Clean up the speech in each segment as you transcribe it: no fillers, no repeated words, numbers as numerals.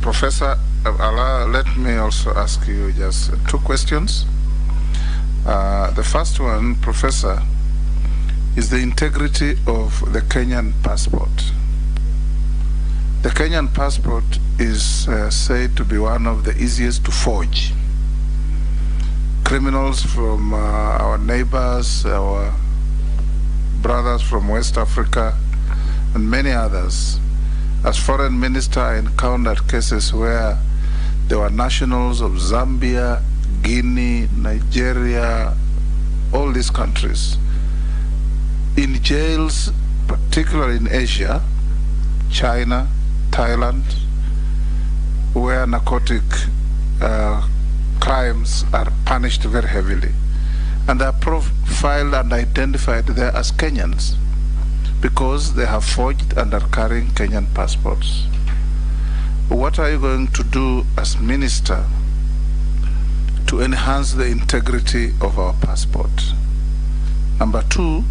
Professor, let me also ask you just two questions. The first one, Professor, is the integrity of the Kenyan passport. The Kenyan passport is said to be one of the easiest to forge. Criminals from our neighbors, our brothers from West Africa, and many others. As foreign minister, I encountered cases where there were nationals of Zambia, Guinea, Nigeria, all these countries, in jails, particularly in Asia, China, Thailand, where narcotic crimes are punished very heavily. And they are profiled and identified there as Kenyans, because they have forged and are carrying Kenyan passports. What are you going to do as minister to enhance the integrity of our passport? Number two,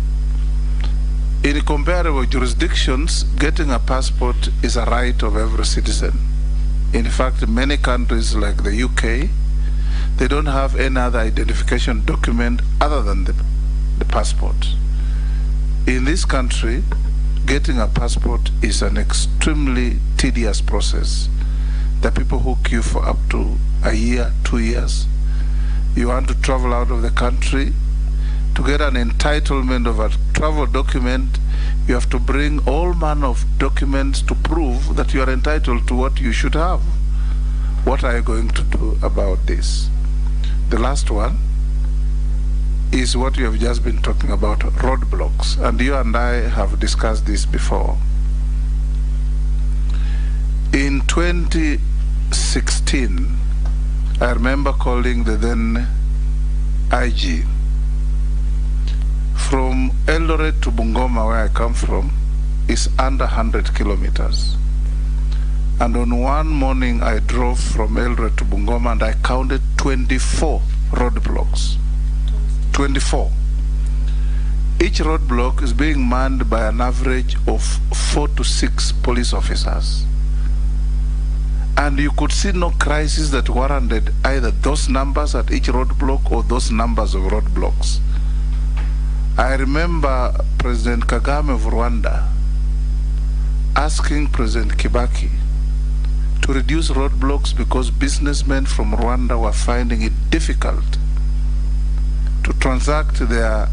in comparable jurisdictions, getting a passport is a right of every citizen. In fact, many countries like the UK, they don't have any other identification document other than the passport. In this country, getting a passport is an extremely tedious process. There are people who queue for up to a year, 2 years. You want to travel out of the country. To get an entitlement of a travel document, you have to bring all manner of documents to prove that you are entitled to what you should have. What are you going to do about this? The last one is what you have just been talking about, roadblocks. And you and I have discussed this before. In 2016, I remember calling the then IG. From Eldoret to Bungoma, where I come from, is under 100 kilometers. And on one morning, I drove from Eldoret to Bungoma and I counted 24 roadblocks. 24. Each roadblock is being manned by an average of 4 to 6 police officers. And you could see no crisis that warranted either those numbers at each roadblock or those numbers of roadblocks. I remember President Kagame of Rwanda asking President Kibaki to reduce roadblocks because businessmen from Rwanda were finding it difficult to transact their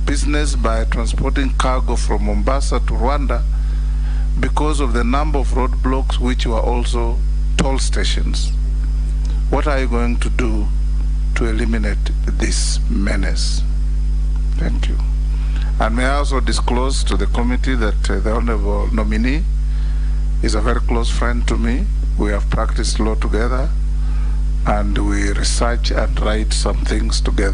business by transporting cargo from Mombasa to Rwanda because of the number of roadblocks, which were also toll stations. What are you going to do to eliminate this menace? Thank you. And may I also disclose to the committee that the Honorable nominee is a very close friend to me. We have practiced law together and we research and write some things together.